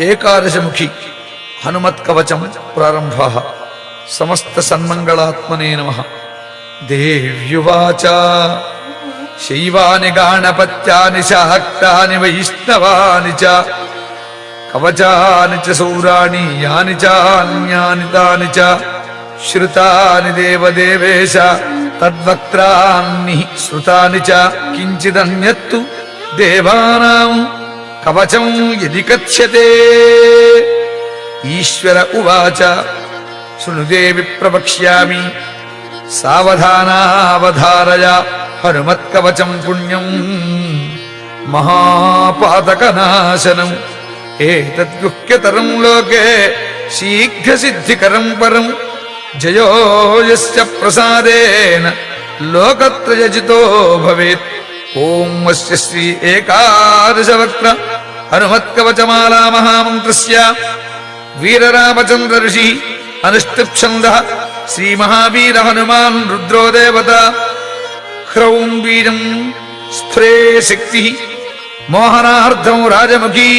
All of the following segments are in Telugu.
ఏకాదశముఖి హనుమత్కవచం ప్రారంభ. సమస్త సన్మంగళాత్మనే నమః. దేవ్యువాచ శైవాని గాణపత్యాని శాక్తాని వైష్ణవాని చ కవచాని చ సౌరాణి యాని చాన్యాని తాని చ శ్రుతాని దేవదేవేశ తద్వక్త్రాన్ని శ్రుతాని చ కించిదన్యత్తు దేవానాం కవచం యది కథ్యతే. ఈశ్వర ఉవాచ శృణుదేవి ప్రవక్ష్యామి సావధానావధారయ హనుమత్కవచం పుణ్యం మహాపాతకనాశనం. ఏతద్గుహ్యతరం లోకే శీఘ్రసిద్ధికరం పరం జయో యస్య ప్రసాదేన లోకత్రయజితో భవేత్. ఓం అస్య శ్రీ ఏకాదశవక్త్ర హనుమత్కవచమాలా మహామంత్రస్య వీరరామచంద్ర ఋషి అనుష్ఠుప్ఛందః శ్రీ మహావీర హనుమాన్ రుద్రో దేవత. హ్రౌం బీజం స్ఫురే శక్తి మోహనార్థం రాజముఖీ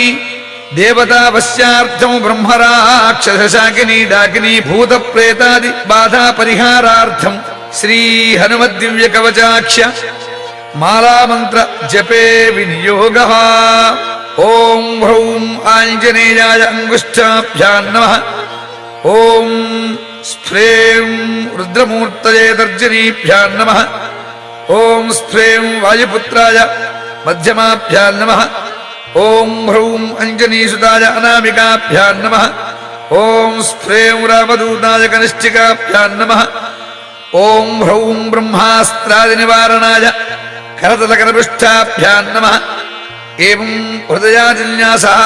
దేవతా వశ్యార్థం బ్రహ్మరాక్షసాకిని డాకిని భూత ప్రేతాది బాధా పరిహారార్థం శ్రీ హనుమద్దివ్య కవచాక్ష మాలామంత్ర జపే వినియోగ. ఓం హ్రౌం ఆంజనేయాయ అంగుష్ఠాభ్యాం నమః. ఓం స్ఫ్రేం రుద్రమూర్తయే తర్జనీభ్యాం నమః. ఓం స్ఫ్రేం వాయుపుత్రాయ మధ్యమాభ్యాం నమః. ఓం హ్రౌం అంజనీసుతాయ అనామికాభ్యాం నమః. ఓం స్ఫ్రేం రామదూతాయ కనిష్ఠికాభ్యాం నమః. ఓం హ్రౌం బ్రహ్మాస్త్రాది నివారణాయ కరతలకరపృష్ఠాభ్యాం నమః. ఏవం హృదయాజిన్యాసః.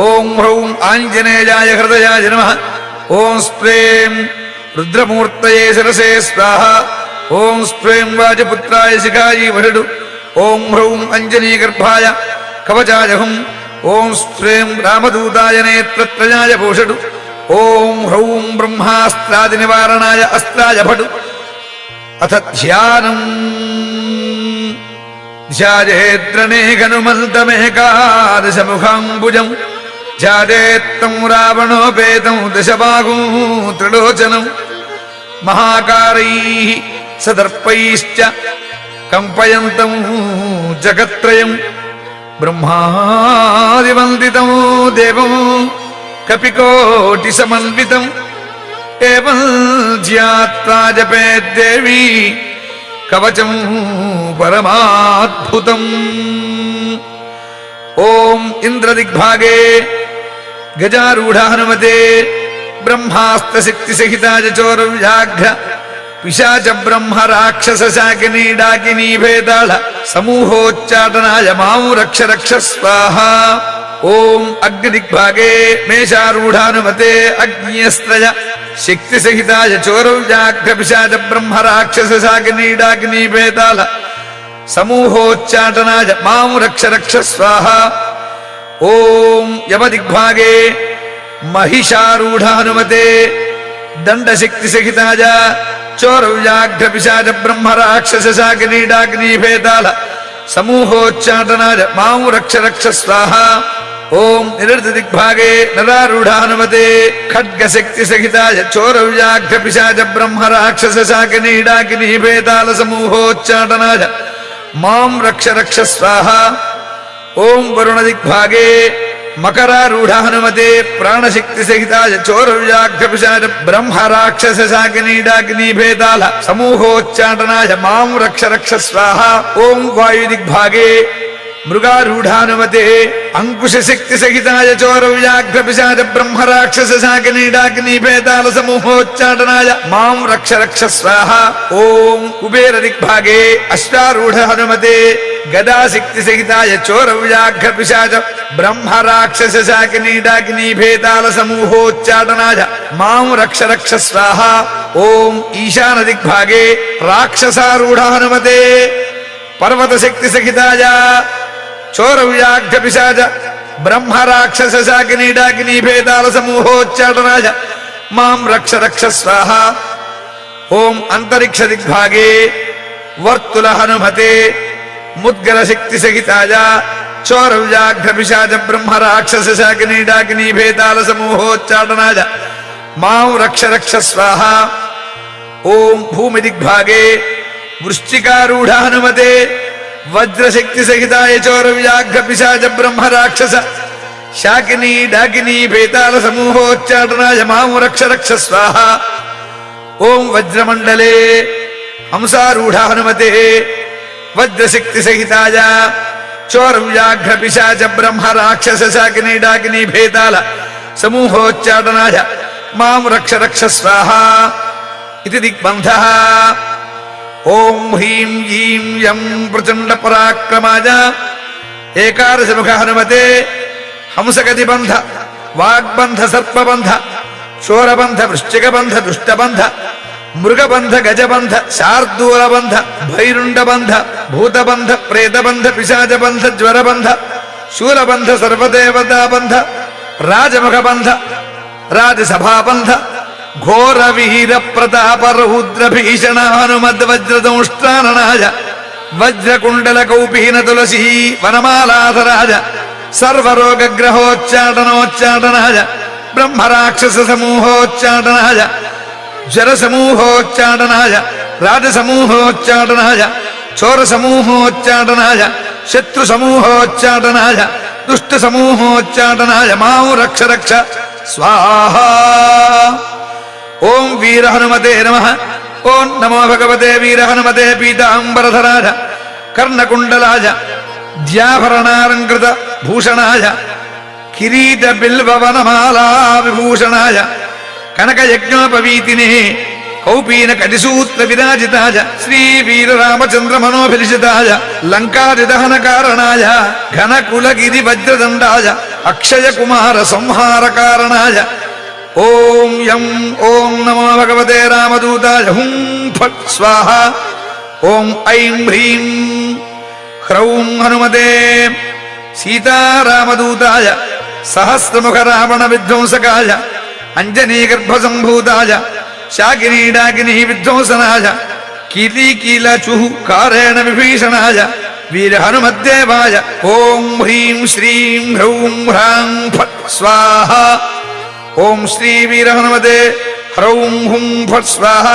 ఓం హ్రౌం ఆంజనేయాయ హృదయాయ నమః. ఓం స్ప్రేం రుద్రమూర్తయే శిరసే స్వాహ. ఓం స్ప్రేం వాజపుత్రాయ శిఖాయీ వరుడు. ఓం హ్రౌం అంజనీగర్భాయ కవచాయ హుం. ఓం స్ప్రేం రామదూతాయ నేత్రత్రయాయ భూషడు. ఓం హ్రౌం బ్రహ్మాస్త్రాది నివారణాయ అస్త్రాయ భటు. అథ ధ్యానం ధ్యాయేత్రణే హనుమంతమేకాదశముఖాంబుజం ధ్యాయేత్తం రావణోపేతం దశబాహుం త్రిలోచనం మహాకారైః సదర్పైశ్చ కంపయంతం జగత్రయం బ్రహ్మాదివందితం దేవం కపికోటి సమన్వితం. ఏవం ధ్యాత్వా జపేద్దేవీ కవచం పరమాద్భుతం. ఓం ఇంద్రదిగ్భాగే గజారూఢ హనుమతే బ్రహ్మాస్త్రశక్తిసహితాయ చోరవ్యాఘ్ర పిశాచ బ్రహ్మ రాక్షస శాకినీ డాకినీ భేదాళ సమూహోచ్చాటనాయ మాం రక్ష రక్ష స్వాహ. ఓం అగ్నిదిగ్భాగే మేషారూఢానుమతే అగ్న్యస్త్రయ శక్తిసహితాయ చోరవ్యాఘ్ర పిశాచ బ్రహ్మ రాక్షస శాకినీ డాకినీ భేదాళ సమూహోచ్చాటనాయ మాం రక్ష రక్ష స్వాహ. ఓం యమదిగ్భాగే మహిషారూఢ హనుమతే దండశక్తిసహితాయ చోరవ్యాఘ్ర పిశాచ బ్రహ్మ రాక్షస శాకినీ డాకినీ భేదాళ సమూహోచ్చాటనాయ మాం రక్ష రక్ష స్వాహ. ఓం నిరృతదిగ్భాగే నరారూఢ హనుమతే ఖడ్గశక్తిసహితాయ చోరవ్యాఘ్ర పిశాచ బ్రహ్మ రాక్షస శాకినీ డాకినీ భేదాళ సమూహోచ్చాటనాయ మాం రక్ష రక్ష స్వాహ. ఓం వరుణదిగ్భాగే మకరారూఢ హనుమతే ప్రాణశక్తిసహితాయ చోరవ్యాఘ్ర పిశాచ బ్రహ్మ రాక్షస శాకినీ డాకినీ భేదాళ సమూహోచ్చాటనాయ మాం రక్ష రక్ష స్వాహ. ఓం వాయుదిగ్భాగే మృగారూఢానుమతే అంకుశశక్తిసహితాయ చోరవ్యాఘ్ర పిశాచ బ్రహ్మ రాక్షస శాకినీ డాకినీ భేదాళ సమూహోచ్చాటనాయ మాం రక్ష రక్ష స్వాహ. ఓం కుబేరదిగ్భాగే అశ్వారూఢ హనుమతే గదాశక్తిసహితాయ చోరవ్యాఘ్ర పిశాచ బ్రహ్మ రాక్షస శాకినీ డాకినీ భేదాళ సమూహోచ్చాటనాయ మాం రక్ష రక్ష స్వాహ. ఓం ఈశానదిగ్భాగే రాక్షసారూఢ హనుమతే పర్వత శక్తిసహితాయ చోరవ్యాఘ్ర పిశాచ బ్రహ్మ రాక్షస శాకినీ డాకినీ భేదాళ సమూహోచ్చాటనాయ మాం రక్ష రక్ష స్వాహ. ఓం అంతరిక్ష దిగ్భాగే వర్తుల హనుమతే ముద్గర శక్తి సహితాయ చోరవ్యాఘ్రపిశాచ బ్రహ్మ రాక్షస శాకినీ డాకినీ భేతాల సమూహోచ్చాటనాయ మాం రక్ష రక్ష స్వాహ. ఓం భూమి దిగ్భాగే వృశ్చికారూఢ హనుమతే వజ్రశక్తి సహితాయ చోరవ్యాఘ్రపిశాచ బ్రహ్మ రాక్షస శాకినీ డాకినీ భేతాల సమూహోచ్చాటనాయ మాం రక్ష రక్ష స్వాహ. ఓం వజ్రమండలే హంసారూఢ హనుమతే వజ్రశక్తి సహితాయ చోరవ్యాఘ్రపిశాచ బ్రహ్మ రాక్షస శాకినీ డాకినీ భేతాల సమూహోచ్చాటనాయ మాం రక్ష రక్ష స్వాహ ఇది దిగ్బంధః. ఓం హ్రీం ఈం యం ప్రచండ పరాక్రమాయ ఏకాదశముఖ హనుమతే హంసగతిబంధ వాగ్బంధ సర్పబంధ చోరబంధ వృశ్చికబంధ దుష్టబంధ మృగబంధ గజబంధ శార్దూలబంధ భైరుండబంధ భూతబంధ ప్రేతబంధ పిశాచబంధ జ్వరబంధ శూలబంధ సర్వదేవతాబంధ రాజముఖబంధ రాజసభాబంధ ఘోర వీర ప్రతాప రౌద్ర భీషణ హనుమద్వజ్రదంష్ట్రారణాయ వజ్రకుండల కౌపీన తులసీ వనమాలాధరాజ సర్వరోగగ్రహోచ్చాటనోచ్చాటనాయ బ్రహ్మరాక్షస సమూహోచ్చాటనాయ జరసమూహోచ్చాటనాయ రాజసమూహోచ్చాటనాయ చోరసమూహోచ్చాటనాయ శత్రుసమూహోచ్చాటనాయ దుష్టసమూహోచ్చాటనాయ మాం రక్ష రక్ష స్వాహ. ఓం వీర హనుమతే నమః. ఓం నమో భగవతే వీర హనుమతే పీతాంబరధరాయ కర్ణకుండలాయ ద్యాభరణాలంకృత భూషణాయ కిరీట బిల్వవనమాలా విభూషణాయ కనకయజ్ఞోపవీతినే కౌపీన కటిసూత్ర విరాజితాయ శ్రీ వీరరామచంద్ర మనోభిషితాయ లంకాదిదహన కారణాయ ఘనకులగిరి వజ్రదండాయ అక్షయ కుమార సంహార కారణాయ ఓం యం ఓం నమో భగవతే రామదూతాయ హుం ఫట్ స్వాహ. ఓం ఐం హ్రీం హ్రౌం హనుమతే సీతారామదూతాయ సహస్రముఖ రావణ విధ్వంసకాయ అంజనీగర్భసంభూతాయ శాకినీ డాకినీ విధ్వంసనాయ కీలీకీలచుః కారేణ విభీషణాయ వీర హనుమద్దేవాయ ఓం హ్రీం శ్రీం హ్రౌం హ్రాం ఫట్ స్వాహ. ఓం శ్రీ వీర హనుమతే హ్రౌం హుం ఫట్ స్వాహ.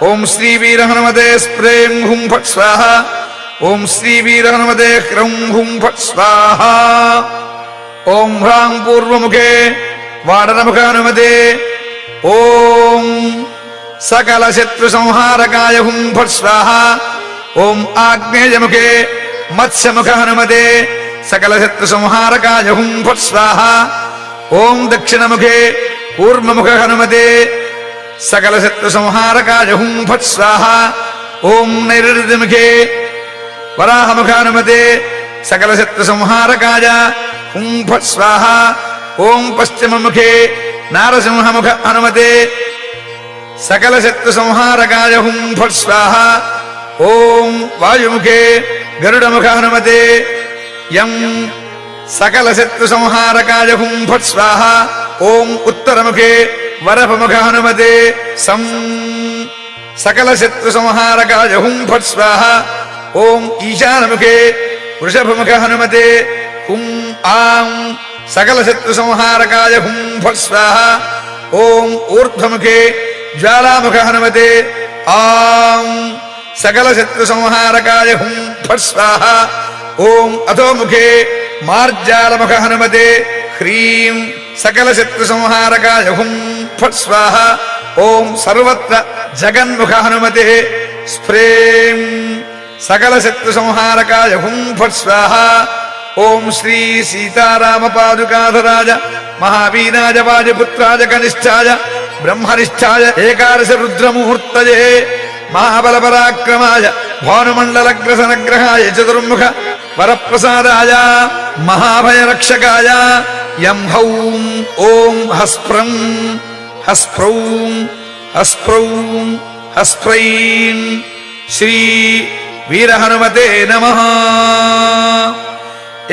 ఓం శ్రీ వీర హనుమతే స్ప్రేం హుం ఫట్ స్వాహ. ఓం శ్రీ వీర హనుమతే హ్రౌం హుం ఫట్ స్వాహ. ఓం హ్రాం పూర్వముఖే వాడనముఖ హనుమతే ఓం సకల శత్రు సంహారకాయ హుం ఫట్ స్వాహ. ఓం ఆగ్నేయముఖే మత్స్యముఖ హనుమతే సకల శత్రు సంహారకాయ హుం ఫట్ స్వాహ. ఓం దక్షిణముఖే కూర్మముఖ హనుమతే సకల శత్రు సంహారకాయ హుం ఫట్ స్వాహ. ఓం నైరుతిముఖే వరాహముఖ హనుమతే సకల శత్రు సంహారకాయ హుం ఫట్ స్వాహ. ఓం పశ్చిమముఖే నారసింహముఖ హనుమతే సకల శత్రు సంహారకాయ హుం ఫట్ స్వాహ. ఓం వాయుముఖే గరుడముఖ హనుమతే యం సకల శత్రు సంహారకాయ హుం ఫట్ స్వాహ. ఓం ఉత్తరముఖే వరపముఖ హనుమతే సం సకల శత్రు సంహారకాయ హుం ఫట్ స్వాహ. ఓం ఈశానముఖే వృషభముఖ హనుమతే హుం ఆం సకల శత్రు సంహారకాయ హుం ఫట్ స్వాహ. ఓం ఊర్ధ్వముఖే జ్వాలాముఖ హనుమతే ఆం సకల శత్రు సంహారకాయ హుం ఫట్ స్వాహ. ఓం అధోముఖే మార్జాలముఖ హనుమతే హ్రీం సకల శత్రు సంహారకాయ హుం ఫట్ స్వాహ. ఓం సర్వత్ర జగన్ముఖ హనుమతే స్ప్రేం సకల శత్రు సంహారకాయ హుం ఫట్ స్వాహ. ఓం శ్రీ సీతారామ పాదుకాధరాజ మహావీరాజ వాజపుత్రాజ కనిష్ఠాయ బ్రహ్మనిష్ఠాయ ఏకాదశ రుద్రముహూర్తయే మహాబల పరాక్రమాయ భానుమండలగ్రసనగ్రహాయ చతుర్ముఖ వరప్రసాదాయ మహాభయరక్షకాయ యం హౌం ఓం హస్ప్రం హస్ప్రౌం హస్ప్రౌం హస్ప్రైం శ్రీ వీరహనుమతే నమః.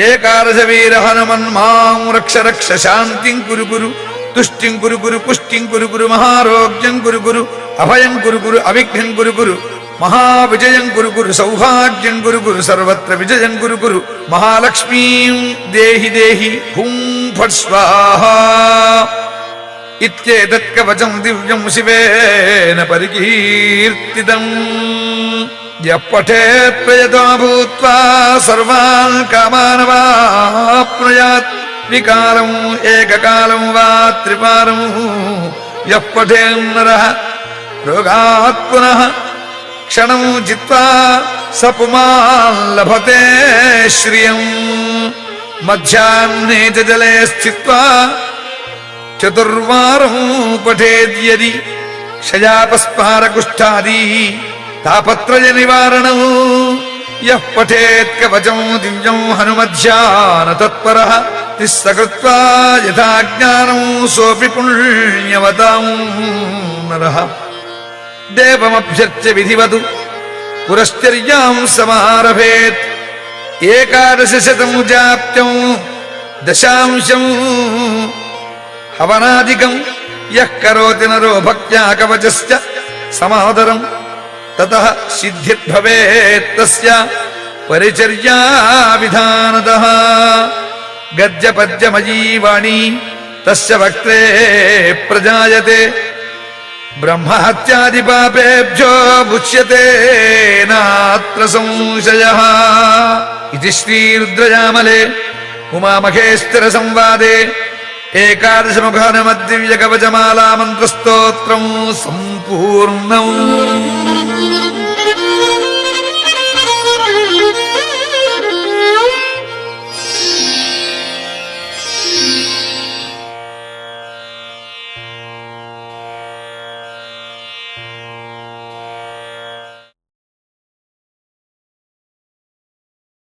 ఏకాదశ వీర హనుమన్ మాం రక్ష రక్ష శాంతిం కురు కురు తుష్టిం కురు కురు పుష్టిం కురు కురు మహారోగ్యం కురు కురు అభయం కురు కురు అవిఘ్నం కురు కురు మహావిజయం కురు కురు సౌభాగ్యం కురు కురు సర్వత్ర విజయం కురు కురు మహాలక్ష్మీం దేహి దేహి హుం ఫట్ స్వాహా ఇత్యేతత్ కవచం దివ్యం శివేన పరికీర్తితం యః పఠేత్ ప్రయతో భూత్వా సర్వాన్ కామానవాప్నుయాత్ వికారం ఏకకాలం వా త్రిపారం యః పఠేన్నరః రోగాత్ పునః క్షణం జిత్వా స పుమాన్ లభతే శ్రియం మధ్యాహ్నే చ జలే స్థిత్వా చతుర్వారం పఠేద్యది క్షయాపస్మార కుష్ఠాది తాపత్రయ నివారణం యః పఠేత్ కవచం దివ్యం హనుమధ్యాన తత్పరః తిస్సకృత్వా యథా జ్ఞానం సోపి పుణ్యవతాం నరః దేవమభ్యర్చ్య విధివతు పురశ్చర్యాం సమారభేత్ ఏకాదశశతం జాప్త్యం దశాంశం హవనాదికం యః కరోతి నరో భక్త్యా కవచస్య సమాదరం తతః సిద్ధిర్భవేత్ తస్య పరిచర్యా విధానతః గద్య పద్యమయీ వాణీ తస్య వక్త్రే ప్రజాయతే బ్రహ్మహత్యాది పాపేభ్యో ముచ్యతే నాత్ర సంశయః ఇది శ్రీ రుద్రయామలే ఉమామహేశ్వర సంవాదే ఏకాదశముఖ హనుమద్దివ్య కవచమాలా మంత్రస్తోత్రం సంపూర్ణం.